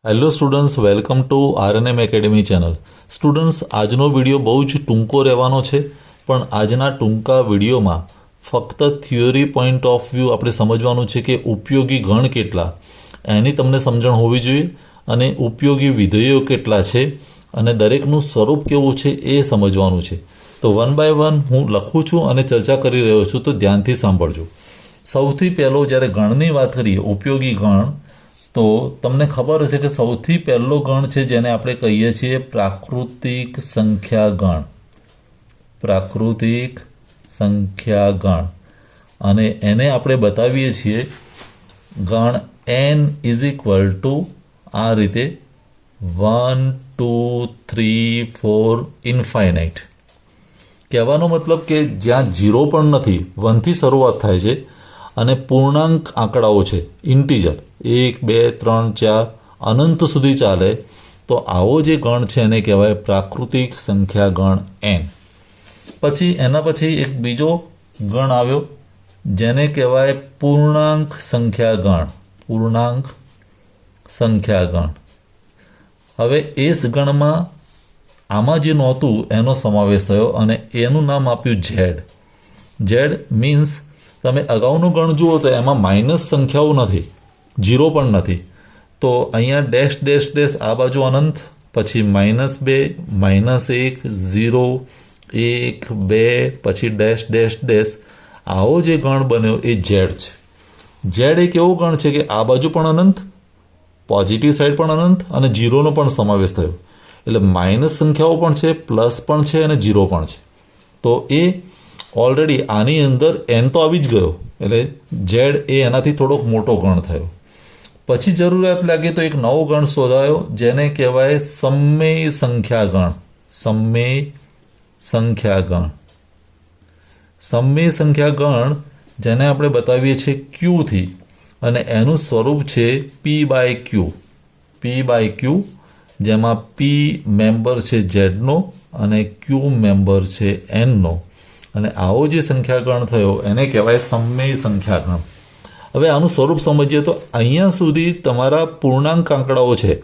Hello students, welcome to RNM Academy channel. Students, આજનો video બહુ જ ટૂંકો રહેવાનો છે, પણ આજના ટૂંકા વિડીયોમાં ફક્ત થિયરી પોઈન્ટ ઓફ વ્યૂ આપણે સમજવાનું છે કે ઉપયોગી ગણ કેટલા, એની તમને સમજણ હોવી જોઈએ, અને ઉપયોગી વિધેયો કેટલા છે અને દરેકનું સ્વરૂપ કેવું છે એ સમજવાનું છે. તો વન બાય વન હું લખું છું અને ચર્ચા કરી રહ્યો છું, તો ધ્યાનથી સાંભળજો. સૌથી પહેલો જ્યારે ગણની વાત કરીએ, ઉપયોગી ગણ, તો તમને ખબર હશે કે સૌથી પહેલો ગણ છે જેને આપણે કહીએ છીએ પ્રાકૃતિક સંખ્યા ગણ. પ્રાકૃતિક સંખ્યા ગણ, અને એને આપણે બતાવીએ છીએ ગણ n ઇઝ ઇક્વલ ટુ આ રીતે 1 2 3 4 ઇન્ફાઇનાઇટ. કહેવાનો મતલબ કે જ્યાં 0 પણ નથી, 1થી શરૂઆત થાય છે અને પૂર્ણાંક આંકડાઓ છે, ઇન્ટીજર 1 2 3 4 અનંત સુધી ચાલે, તો આવો જે ગણ છે એને કહેવાય પ્રાકૃતિક સંખ્યા ગણ n. પછી એના પછી એક બીજો ગણ આવ્યો જેને કહેવાય પૂર્ણાંક સંખ્યા ગણ. પૂર્ણાંક સંખ્યા ગણ. હવે એ ગણમાં આમાં જે નહોતું એનો સમાવેશ થયો અને એનું નામ આપ્યું ઝેડ. ઝેડ મીન્સ તમે અગાઉનું ગણ જુઓ તો એમાં માઇનસ સંખ્યાઓ નથી, 0 પણ નથી, તો અહીંયા ડેશ ડેશ ડેશ આ બાજુ અનંત, પછી -2 -1 0 1 2 પછી ડેશ ડેશ ડેશ, આવો જે ગણ બન્યો એ ઝેડ છે. ઝેડ એક એવો ગણ છે કે આ બાજુ પણ અનંત, પોઝિટિવ સાઈડ પણ અનંત અને 0નો પણ સમાવેશ થયો, એટલે માઇનસ સંખ્યાઓ પણ છે, પ્લસ પણ છે અને 0 પણ છે. તો એ ઓલરેડી આની અંદર n તો આવી જ ગયો, એટલે ઝેડ એ એનાથી થોડોક મોટો ગણ થયો. પછી જરૂરિયાત લાગી તો એક નવો ગણ શોધાયો જેને કહેવાય સમમેય સંખ્યા ગણ. સમમેય સંખ્યા ગણ. સમમેય સંખ્યા ગણ જેને આપણે બતાવીએ છીએ ક્યુથી, અને એનું સ્વરૂપ છે p/q. p/q, જેમાં p મેમ્બર છે ઝેડનો અને q મેમ્બર છે nનો, અને આવો જે સંખ્યા ગણ થયો એને કહેવાય સમમેય સંખ્યા ગણ. હવે આનું સ્વરૂપ સમજીએ તો અહીંયા સુધી તમારા પૂર્ણાંક આંકડાઓ છે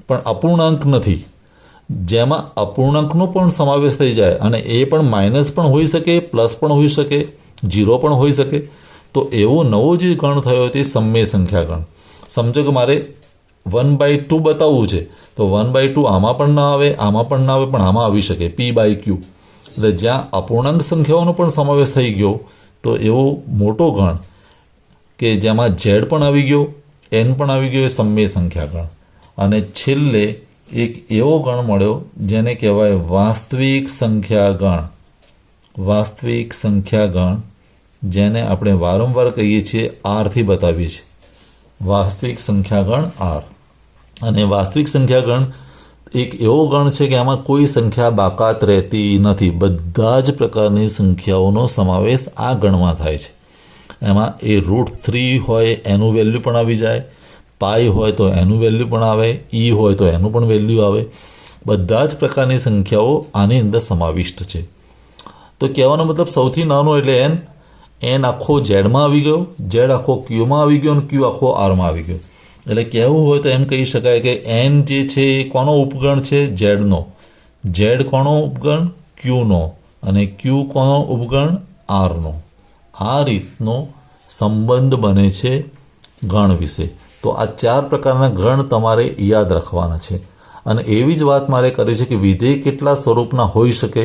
પણ અપૂર્ણાંક નથી, જેમાં અપૂર્ણાંકનો પણ સમાવેશ થઈ જાય, અને એ પણ માઇનસ પણ હોઈ શકે, પ્લસ પણ હોઈ શકે, 0 પણ હોઈ શકે. તો એવો નવો જે ગણ થયો તે સમમેય સંખ્યા ગણ. સમજો કે મારે 1/2 બતાવવું છે, તો 1/2 આમાં પણ ના આવે, આમાં પણ ના આવે, પણ આમાં આવી શકે, p/q. એટલે જ્યાં અપૂર્ણાંક સંખ્યાઓનો પણ સમાવેશ થઈ ગયો, તો એવો મોટો ગણ કે જેમાં ઝેડ પણ આવી ગયો, n પણ આવી ગયો, એ સમમેય સંખ્યા ગણ. અને છેલ્લે એક એવો ગણ મળ્યો જેને કહેવાય વાસ્તવિક સંખ્યા ગણ. વાસ્તવિક સંખ્યા ગણ, જેને આપણે વારંવાર કહીએ છીએ આરથી બતાવીએ છીએ, વાસ્તવિક સંખ્યા ગણ આર. અને વાસ્તવિક સંખ્યા ગણ એક એવો ગણ છે કે આમાં કોઈ સંખ્યા બાકાત રહેતી નથી, બધા જ પ્રકારની સંખ્યાઓનો સમાવેશ આ ગણમાં થાય છે. એમાં એ √3 હોય એનું વેલ્યુ પણ આવી જાય, પાઈ હોય તો એનું વેલ્યુ પણ આવે, ઈ હોય તો એનું પણ વેલ્યુ આવે. બધા જ પ્રકારની સંખ્યાઓ આની અંદર સમાવિષ્ટ છે. તો કહેવાનો મતલબ સૌથી નાનો એટલે n આખો ઝેડમાં આવી ગયો, ઝેડ આખો ક્યુમાં આવી ગયો, અને ક્યુ આખો આરમાં આવી ગયો. એટલે કહેવું હોય તો એમ કહી શકાય કે n જે છે એ કોનો ઉપગણ છે? ઝેડનો. ઝેડ કોનો ઉપગણ? ક્યુનો. અને ક્યુ કોનો ઉપગણ? આરનો. આ રીતનો સંબંધ બને છે ગણ વિશે. તો આ 4 પ્રકારના ગણ તમારે યાદ રાખવાના છે. અને એવી જ વાત મારે કરવી છે કે વિધેય કેટલા સ્વરૂપના હોઈ શકે,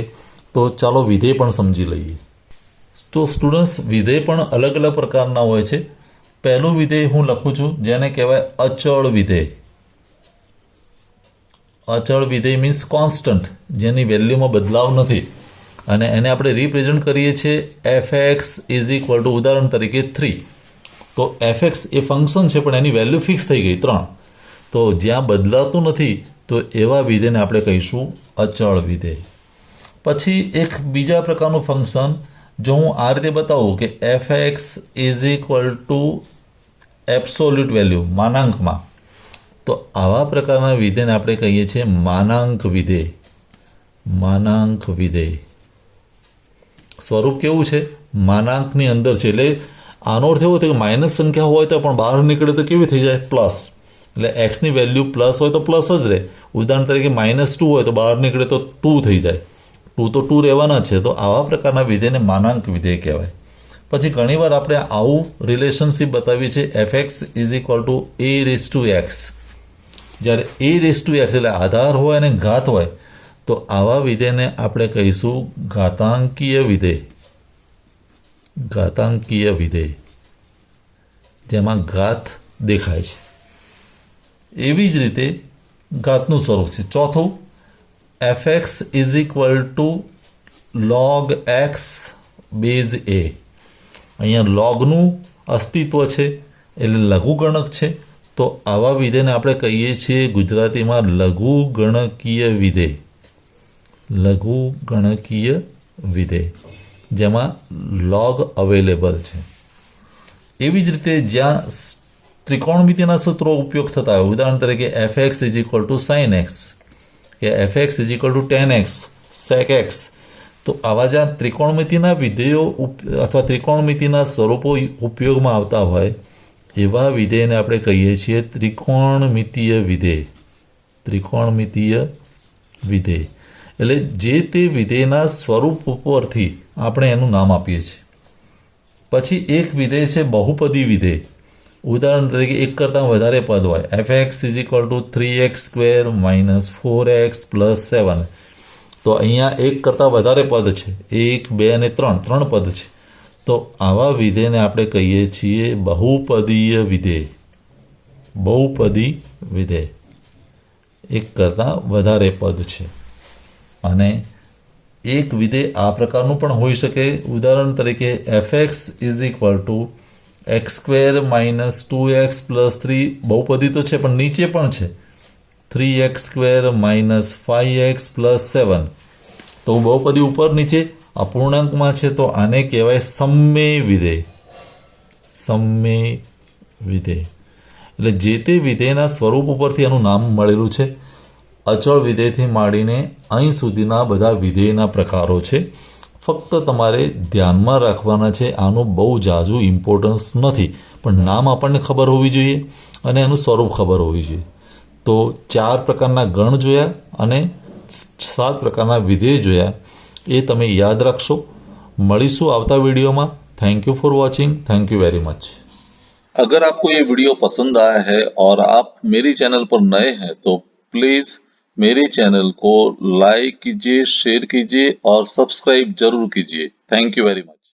તો ચાલો વિધેય પણ સમજી લઈએ. તો સ્ટુડન્ટ્સ, વિધેય પણ અલગ અલગ પ્રકારના હોય છે. પહેલું વિધેય હું લખું છું જેને કહેવાય અચળ વિધેય. અચળ વિધેય મીન્સ કોન્સ્ટન્ટ, જેની વેલ્યુમાં બદલાવ નથી, અને એને આપણે રિપ્રેઝન્ટ કરીએ છીએ fx ઇઝ ઇક્વલ ટુ, ઉદાહરણ તરીકે 3. તો fx એ ફંક્શન છે પણ એની વેલ્યુ ફિક્સ થઈ ગઈ 3. તો જ્યાં બદલાતું નથી તો એવા વિધેયને આપણે કહીશું અચળ વિધેય. પછી એક બીજા પ્રકારનું ફંક્શન જો હું આ રીતે બતાવું કે fx is equal to absolute value માનાંકમાં, તો આવા પ્રકારના વિધેયને આપણે કહીએ છીએ માનાંક વિધેય. માનાંક વિધેય સ્વરૂપ કેવું છે? માનાંકની અંદર છે. એટલે આનો અર્થ એવો થાય કે માઇનસ સંખ્યા હોય તો પણ બહાર નીકળે તો કેવી થઈ જાય? પ્લસ. એટલે એક્સની વેલ્યુ પ્લસ હોય તો પ્લસ જ રહે. ઉદાહરણ તરીકે -2 હોય તો બહાર નીકળે તો 2 થઈ જાય. 2 તો 2 રહેવાના છે. તો આવા પ્રકારના વિધેયને માનાંક વિધેય કહેવાય. પછી ઘણીવાર આપણે આવું રિલેશનશિપ બતાવીએ છીએ fx is equal to a raise to x. જ્યારે a રેઝ ટુ એક્સ એટલે આધાર હોય અને ઘાત હોય તો આવા વિધેયને આપણે કહીશું ઘાતાંકીય વિધેય. ઘાતાંકીય વિધેય જેમાં ઘાત દેખાય છે. એવી જ રીતે ઘાતનું સ્વરૂપ છે. ચોથું, fx is equal two log x base a. અહીંયા લોગનું અસ્તિત્વ છે એટલે લઘુગણક છે. તો આવા વિધેયને આપણે કહીએ છીએ ગુજરાતીમાં લઘુગણકીય વિધેય. લઘુગણકીય વિધેય જેમાં લોગ અવેલેબલ છે. એવી જ રીતે જ્યાં ત્રિકોણમિતિના સૂત્રો ઉપયોગ થતા હોય, ઉદાહરણ તરીકે fx is equal to sine x કે fx is equal to tan x sec x, તો આવા જ્યાં ત્રિકોણમિતિના વિધેયો અથવા ત્રિકોણમિતિના સ્વરૂપો ઉપયોગમાં આવતા હોય એવા વિધેયને આપણે કહીએ છીએ ત્રિકોણમિતિય વિધેય. ત્રિકોણમિતિય વિધેય એટલે જે તે વિધેયના સ્વરૂપ ઉપરથી આપણે એનું નામ આપીએ છીએ. પછી એક વિધેય છે બહુપદી વિધેય. ઉદાહરણ તરીકે એક કરતાં વધારે પદ હોય, fx is equal two 3x square minus 4x plus 7. તો અહીંયા એક કરતાં વધારે પદ છે, 1, 2 અને 3 પદ છે. તો આવા વિધેયને આપણે કહીએ છીએ બહુપદીય વિધેય. બહુપદી વિધેય એક કરતાં વધારે પદ છે. અને એક વિધેય આ પ્રકારનું પણ હોઈ શકે. ઉદાહરણ તરીકે fx is equal two x square minus 2x plus 3. બહુપદી તો છે પણ નીચે પણ છે 3x square minus 5x plus 7. તો બહુપદી ઉપર નીચે અપૂર્ણાંકમાં છે તો આને કહેવાય સમમેય વિધેય. સમમેય વિધેય એટલે જે તે વિધેયના સ્વરૂપ ઉપરથી એનું નામ મળેલું છે. અચળ વિધેયથી માંડીને અહીં સુધીના બધા વિધેયના પ્રકારો છે. ફક્ત તમારે ધ્યાનમાં રાખવાના છે. આનું બહુ ઝાઝું ઇમ્પોર્ટન્સ નથી, પણ નામ આપણને ખબર હોવી જોઈએ અને એનું સ્વરૂપ ખબર હોવી જોઈએ. તો 4 પ્રકારના ગણ જોયા અને 7 પ્રકારના વિધેય જોયા, એ તમે યાદ રાખશો. મળીશું આવતા वीडियो में. Thank you for watching. Thank you very much. अगर आपको ये वीडियो पसंद आया है और आप मेरी चैनल पर नए हैं तो प्लीज मेरे चैनल को लाइक कीजिए, शेयर कीजिए और सब्सक्राइब जरूर कीजिए. Thank you very much.